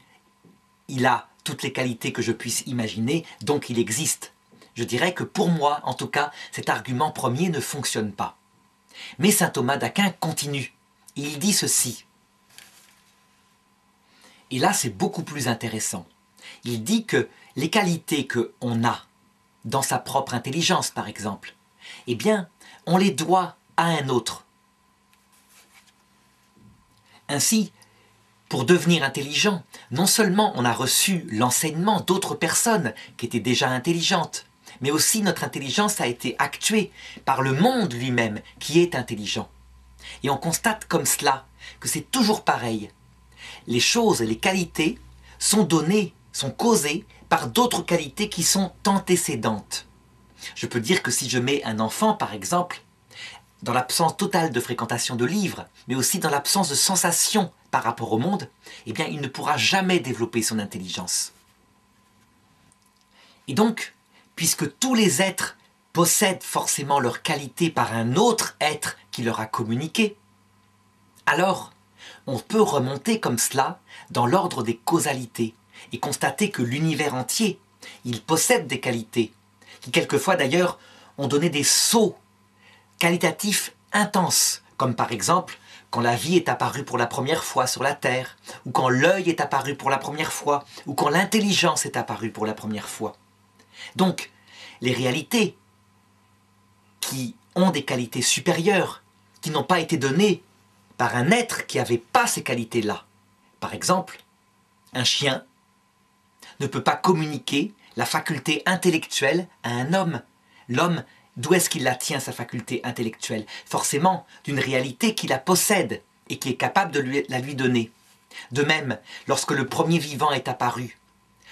il a toutes les qualités que je puisse imaginer, donc il existe. Je dirais que pour moi, en tout cas, cet argument premier ne fonctionne pas. Mais saint Thomas d'Aquin continue, et il dit ceci. Et là, c'est beaucoup plus intéressant. Il dit que les qualités qu'on a dans sa propre intelligence, par exemple, eh bien, on les doit à un autre. Ainsi, pour devenir intelligent, non seulement on a reçu l'enseignement d'autres personnes qui étaient déjà intelligentes, mais aussi notre intelligence a été actuée par le monde lui-même qui est intelligent. Et on constate comme cela que c'est toujours pareil. Les choses et les qualités sont données, sont causées par d'autres qualités qui sont antécédentes. Je peux dire que si je mets un enfant, par exemple, dans l'absence totale de fréquentation de livres, mais aussi dans l'absence de sensations par rapport au monde, eh bien, il ne pourra jamais développer son intelligence. Et donc, puisque tous les êtres possèdent forcément leurs qualités par un autre être qui leur a communiqué, alors on peut remonter comme cela dans l'ordre des causalités et constater que l'univers entier, il possède des qualités, qui quelquefois d'ailleurs ont donné des sauts qualitatifs intenses, comme par exemple quand la vie est apparue pour la première fois sur la Terre, ou quand l'œil est apparu pour la première fois, ou quand l'intelligence est apparue pour la première fois. Donc, les réalités qui ont des qualités supérieures, qui n'ont pas été données par un être qui n'avait pas ces qualités-là. Par exemple, un chien ne peut pas communiquer la faculté intellectuelle à un homme. L'homme, d'où est-ce qu'il la tient, sa faculté intellectuelle? Forcément, d'une réalité qui la possède et qui est capable de la lui donner. De même, lorsque le premier vivant est apparu,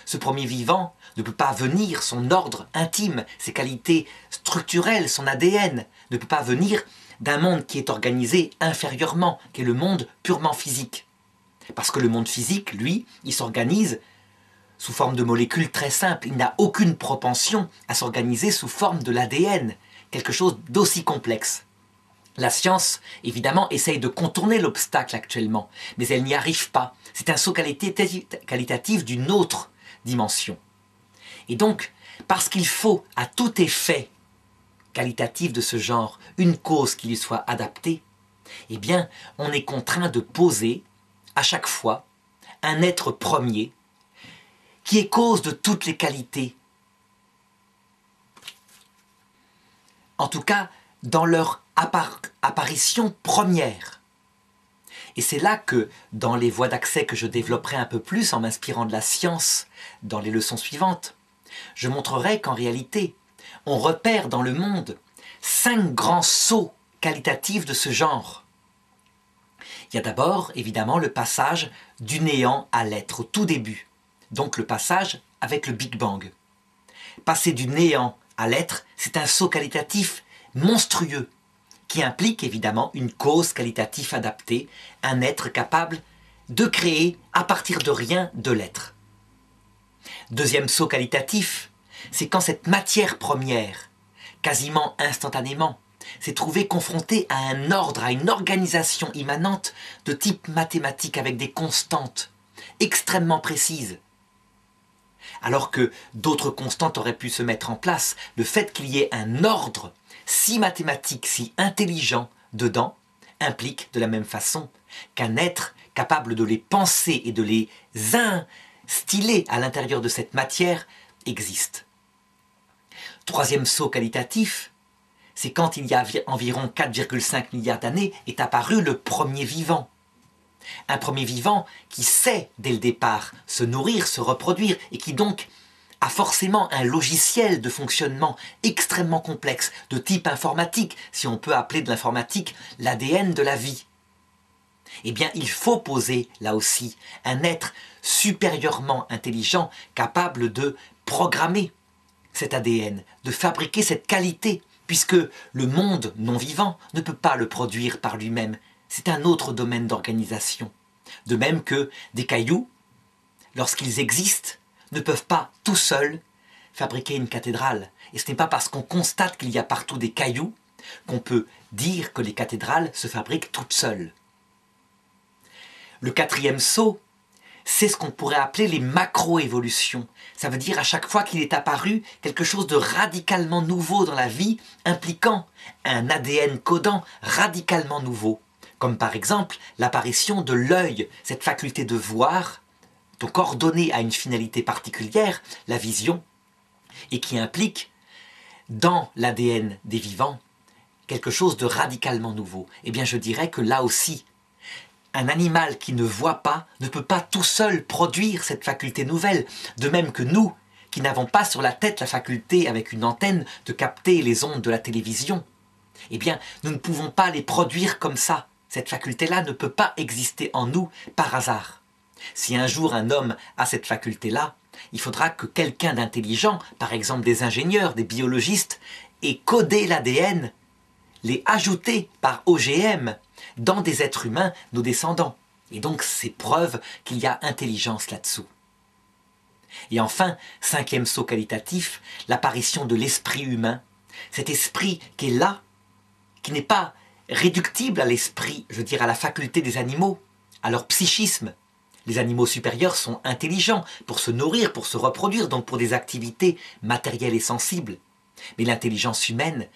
ce premier vivant ne peut pas venir, son ordre intime, ses qualités structurelles, son ADN, ne peut pas venir d'un monde qui est organisé inférieurement, qui est le monde purement physique. Parce que le monde physique, lui, il s'organise sous forme de molécules très simples. Il n'a aucune propension à s'organiser sous forme de l'ADN, quelque chose d'aussi complexe. La science, évidemment, essaye de contourner l'obstacle actuellement, mais elle n'y arrive pas. C'est un saut qualitatif d'une autre dimension. Et donc, parce qu'il faut à tout effet qualitatif de ce genre une cause qui lui soit adaptée, eh bien, on est contraint de poser, à chaque fois, un être premier qui est cause de toutes les qualités. En tout cas, dans leur apparition première. Et c'est là que, dans les voies d'accès que je développerai un peu plus en m'inspirant de la science dans les leçons suivantes, je montrerai qu'en réalité, on repère dans le monde 5 grands sauts qualitatifs de ce genre. Il y a d'abord, évidemment, le passage du néant à l'être, au tout début. Donc le passage avec le Big Bang. Passer du néant à l'être, c'est un saut qualitatif monstrueux, qui implique évidemment une cause qualitative adaptée, un être capable de créer à partir de rien de l'être. Deuxième saut qualitatif, c'est quand cette matière première, quasiment instantanément, s'est trouvée confrontée à un ordre, à une organisation immanente de type mathématique avec des constantes extrêmement précises. Alors que d'autres constantes auraient pu se mettre en place, le fait qu'il y ait un ordre si mathématique, si intelligent dedans, implique de la même façon qu'un être capable de les penser et de les instiller à l'intérieur de cette matière existe. Troisième saut qualitatif, c'est quand il y a environ 4,5 milliards d'années est apparu le premier vivant. Un premier vivant qui sait dès le départ se nourrir, se reproduire et qui donc a forcément un logiciel de fonctionnement extrêmement complexe, de type informatique, si on peut appeler de l'informatique l'ADN de la vie. Eh bien, il faut poser, là aussi, un être supérieurement intelligent, capable de programmer cet ADN, de fabriquer cette qualité, puisque le monde non vivant ne peut pas le produire par lui-même. C'est un autre domaine d'organisation. De même que des cailloux, lorsqu'ils existent, ne peuvent pas tout seuls fabriquer une cathédrale. Et ce n'est pas parce qu'on constate qu'il y a partout des cailloux qu'on peut dire que les cathédrales se fabriquent toutes seules. Le quatrième saut, c'est ce qu'on pourrait appeler les macro-évolutions. Ça veut dire à chaque fois qu'il est apparu quelque chose de radicalement nouveau dans la vie, impliquant un ADN codant radicalement nouveau. Comme par exemple l'apparition de l'œil, cette faculté de voir, donc ordonnée à une finalité particulière, la vision, et qui implique dans l'ADN des vivants quelque chose de radicalement nouveau. Eh bien je dirais que là aussi, un animal qui ne voit pas ne peut pas tout seul produire cette faculté nouvelle, de même que nous, qui n'avons pas sur la tête la faculté avec une antenne de capter les ondes de la télévision. Eh bien, nous ne pouvons pas les produire comme ça. Cette faculté-là ne peut pas exister en nous par hasard. Si un jour un homme a cette faculté-là, il faudra que quelqu'un d'intelligent, par exemple des ingénieurs, des biologistes, ait codé l'ADN, l'ait ajouté par OGM dans des êtres humains, nos descendants. Et donc c'est preuve qu'il y a intelligence là-dessous. Et enfin, cinquième saut qualitatif, l'apparition de l'esprit humain. Cet esprit qui est là, qui n'est pas réductible à l'esprit, je veux dire à la faculté des animaux, à leur psychisme. Les animaux supérieurs sont intelligents pour se nourrir, pour se reproduire, donc pour des activités matérielles et sensibles. Mais l'intelligence humaine,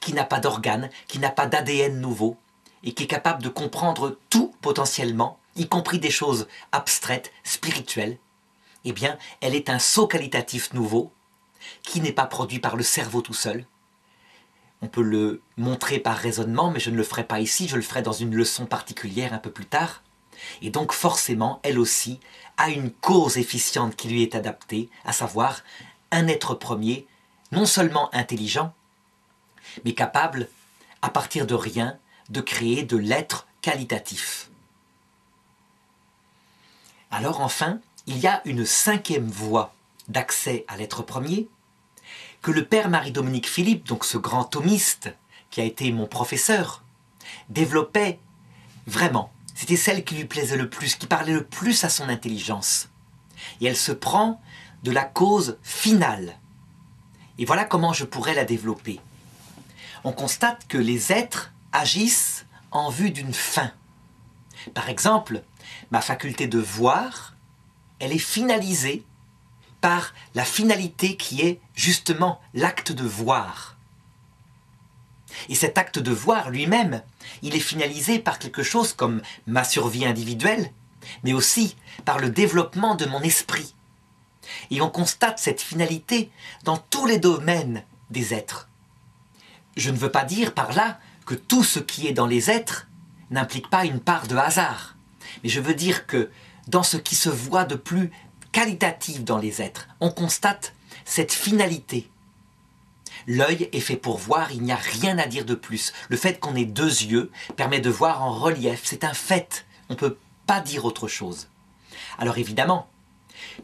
qui n'a pas d'organes, qui n'a pas d'ADN nouveau, et qui est capable de comprendre tout potentiellement, y compris des choses abstraites, spirituelles, eh bien, elle est un saut qualitatif nouveau, qui n'est pas produit par le cerveau tout seul. On peut le montrer par raisonnement, mais je ne le ferai pas ici, je le ferai dans une leçon particulière un peu plus tard. Et donc forcément, elle aussi a une cause efficiente qui lui est adaptée, à savoir un être premier, non seulement intelligent, mais capable, à partir de rien, de créer de l'être qualitatif. Alors enfin, il y a une cinquième voie d'accès à l'être premier, que le père Marie-Dominique Philippe, donc ce grand thomiste qui a été mon professeur, développait vraiment. C'était celle qui lui plaisait le plus, qui parlait le plus à son intelligence. Et elle se prend de la cause finale. Et voilà comment je pourrais la développer. On constate que les êtres agissent en vue d'une fin. Par exemple, ma faculté de voir, elle est finalisée par la finalité qui est justement l'acte de voir. Et cet acte de voir lui-même, il est finalisé par quelque chose comme ma survie individuelle, mais aussi par le développement de mon esprit. Et on constate cette finalité dans tous les domaines des êtres. Je ne veux pas dire par là que tout ce qui est dans les êtres n'implique pas une part de hasard. Mais je veux dire que dans ce qui se voit de plus qualitatif dans les êtres, on constate cette finalité. L'œil est fait pour voir, il n'y a rien à dire de plus. Le fait qu'on ait deux yeux permet de voir en relief, c'est un fait. On ne peut pas dire autre chose. Alors évidemment,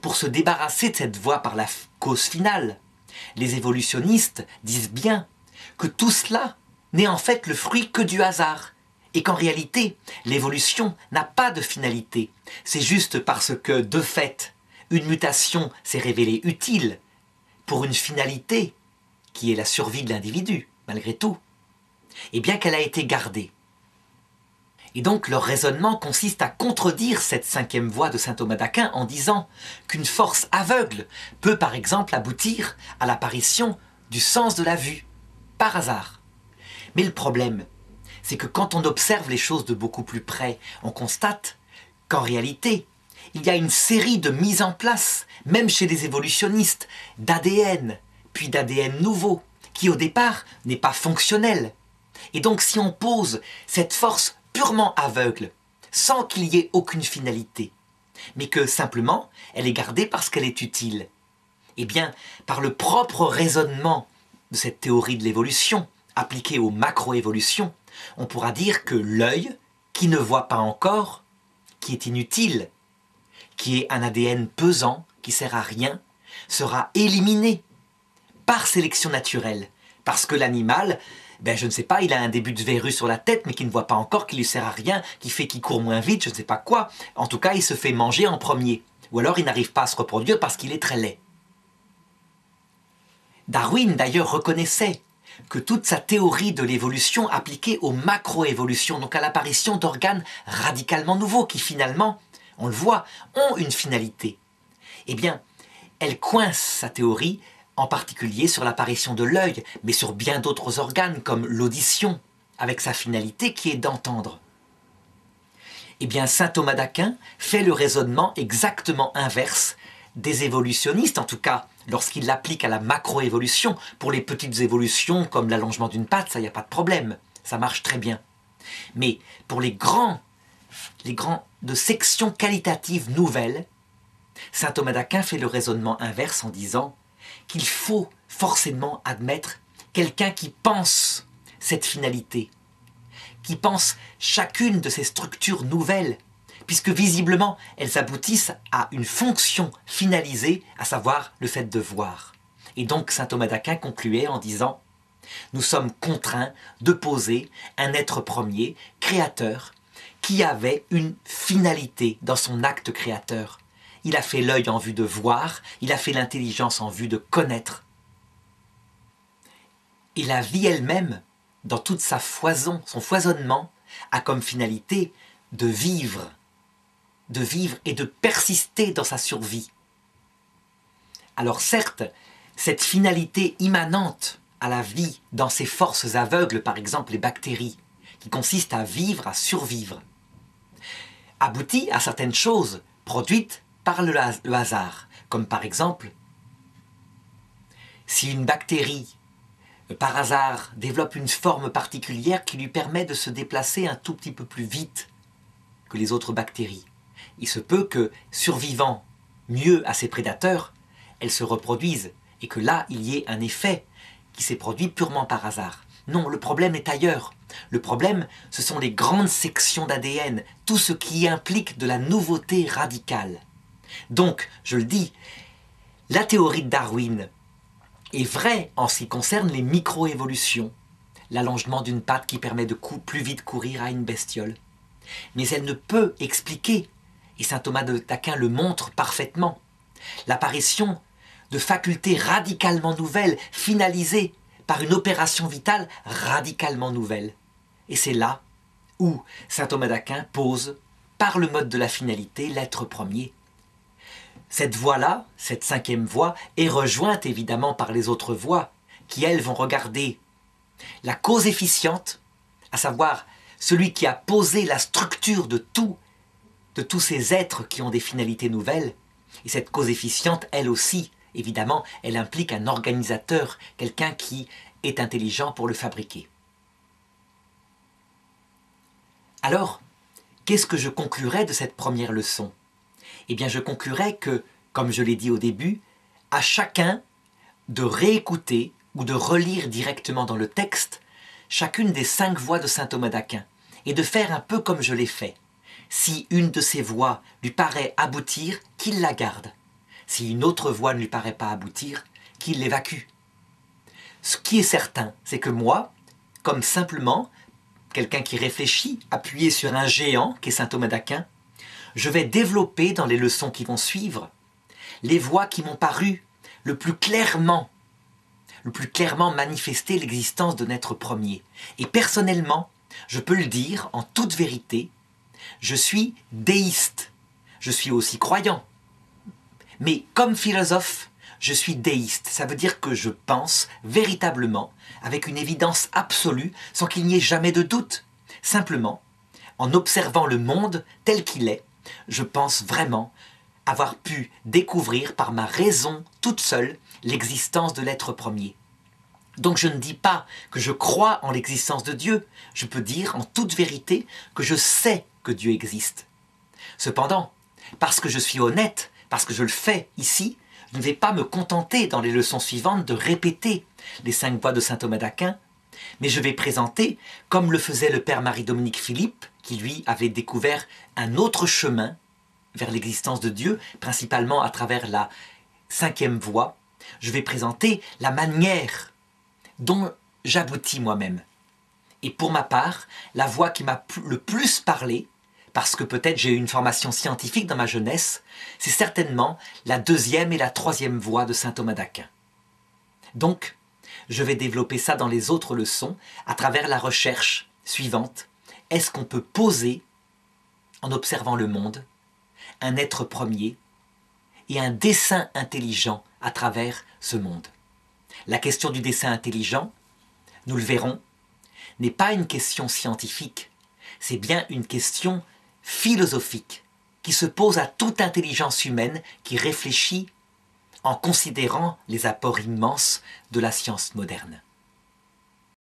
pour se débarrasser de cette voie par la cause finale, les évolutionnistes disent bien que tout cela n'est en fait le fruit que du hasard, et qu'en réalité, l'évolution n'a pas de finalité. C'est juste parce que, de fait, une mutation s'est révélée utile pour une finalité qui est la survie de l'individu, malgré tout, et bien qu'elle a été gardée. Et donc leur raisonnement consiste à contredire cette cinquième voie de saint Thomas d'Aquin en disant qu'une force aveugle peut par exemple aboutir à l'apparition du sens de la vue, par hasard. Mais le problème, c'est que quand on observe les choses de beaucoup plus près, on constate qu'en réalité, il y a une série de mises en place, même chez les évolutionnistes, d'ADN, puis d'ADN nouveau, qui au départ n'est pas fonctionnel. Et donc si on pose cette force purement aveugle, sans qu'il y ait aucune finalité, mais que simplement elle est gardée parce qu'elle est utile, eh bien, par le propre raisonnement de cette théorie de l'évolution, appliquée aux macro-évolutions, on pourra dire que l'œil, qui ne voit pas encore, qui est inutile, qui est un ADN pesant, qui sert à rien, sera éliminé par sélection naturelle, parce que l'animal, je ne sais pas, il a un début de verrue sur la tête, mais qui ne voit pas encore, qui lui sert à rien, qui fait qu'il court moins vite, je ne sais pas quoi. En tout cas, il se fait manger en premier. ou alors il n'arrive pas à se reproduire parce qu'il est très laid. Darwin d'ailleurs reconnaissait que toute sa théorie de l'évolution appliquée aux macroévolutions, donc à l'apparition d'organes radicalement nouveaux qui finalement, on le voit, ont une finalité. Eh bien, elle coince sa théorie en particulier sur l'apparition de l'œil, mais sur bien d'autres organes comme l'audition, avec sa finalité qui est d'entendre. Eh bien, saint Thomas d'Aquin fait le raisonnement exactement inverse des évolutionnistes, en tout cas lorsqu'il l'applique à la macroévolution. Pour les petites évolutions comme l'allongement d'une patte, ça, il n'y a pas de problème, ça marche très bien. Mais pour les grands de sections qualitatives nouvelles, saint Thomas d'Aquin fait le raisonnement inverse en disant qu'il faut forcément admettre quelqu'un qui pense cette finalité, qui pense chacune de ces structures nouvelles, puisque visiblement elles aboutissent à une fonction finalisée, à savoir le fait de voir. Et donc saint Thomas d'Aquin concluait en disant « Nous sommes contraints de poser un être premier, créateur, qui avait une finalité dans son acte créateur. Il a fait l'œil en vue de voir, il a fait l'intelligence en vue de connaître. Et la vie elle-même, dans toute sa foison, son foisonnement, a comme finalité de vivre et de persister dans sa survie. Alors certes, cette finalité immanente à la vie dans ses forces aveugles, par exemple les bactéries, qui consistent à vivre, à survivre, aboutit à certaines choses produites par le hasard, comme par exemple, si une bactérie, par hasard, développe une forme particulière qui lui permet de se déplacer un tout petit peu plus vite que les autres bactéries, il se peut que, survivant mieux à ses prédateurs, elles se reproduisent et que là, il y ait un effet qui s'est produit purement par hasard. Non, le problème est ailleurs. Le problème, ce sont les grandes sections d'ADN, tout ce qui implique de la nouveauté radicale. Donc, je le dis, la théorie de Darwin est vraie en ce qui concerne les microévolutions, l'allongement d'une patte qui permet de plus vite courir à une bestiole. Mais elle ne peut expliquer, et saint Thomas d'Aquin le montre parfaitement, l'apparition de facultés radicalement nouvelles, finalisées par une opération vitale radicalement nouvelle. Et c'est là où saint Thomas d'Aquin pose, par le mode de la finalité, l'être premier. Cette voie-là, cette cinquième voie, est rejointe évidemment par les autres voies, qui elles vont regarder la cause efficiente, à savoir celui qui a posé la structure de tous ces êtres qui ont des finalités nouvelles. Et cette cause efficiente, elle aussi, évidemment, elle implique un organisateur, quelqu'un qui est intelligent pour le fabriquer. Alors, qu'est-ce que je conclurai de cette première leçon? Eh bien, je conclurai que, comme je l'ai dit au début, à chacun de réécouter ou de relire directement dans le texte chacune des 5 voies de saint Thomas d'Aquin et de faire un peu comme je l'ai fait. Si une de ces voies lui paraît aboutir, qu'il la garde. Si une autre voie ne lui paraît pas aboutir, qu'il l'évacue. Ce qui est certain, c'est que moi, comme simplement quelqu'un qui réfléchit, appuyé sur un géant, qui est saint Thomas d'Aquin, je vais développer dans les leçons qui vont suivre les voies qui m'ont paru le plus clairement manifester l'existence d'un être premier. Et personnellement, je peux le dire en toute vérité, je suis déiste. Je suis aussi croyant. Mais comme philosophe, je suis déiste. Ça veut dire que je pense véritablement, avec une évidence absolue, sans qu'il n'y ait jamais de doute. Simplement, en observant le monde tel qu'il est, je pense vraiment avoir pu découvrir par ma raison toute seule l'existence de l'être premier. Donc je ne dis pas que je crois en l'existence de Dieu, je peux dire en toute vérité que je sais que Dieu existe. Cependant, parce que je suis honnête, parce que je le fais ici, je ne vais pas me contenter dans les leçons suivantes de répéter les 5 voies de saint Thomas d'Aquin, mais je vais présenter, comme le faisait le père Marie-Dominique Philippe, qui lui avait découvert un autre chemin vers l'existence de Dieu, principalement à travers la 5e voie, je vais présenter la manière dont j'aboutis moi-même. Et pour ma part, la voie qui m'a le plus parlé, parce que peut-être j'ai eu une formation scientifique dans ma jeunesse, c'est certainement la deuxième et la troisième voie de saint Thomas d'Aquin. Donc, je vais développer ça dans les autres leçons à travers la recherche suivante. Est-ce qu'on peut poser, en observant le monde, un être premier et un dessein intelligent à travers ce monde? La question du dessein intelligent, nous le verrons, n'est pas une question scientifique, c'est bien une question philosophique qui se pose à toute intelligence humaine qui réfléchit en considérant les apports immenses de la science moderne.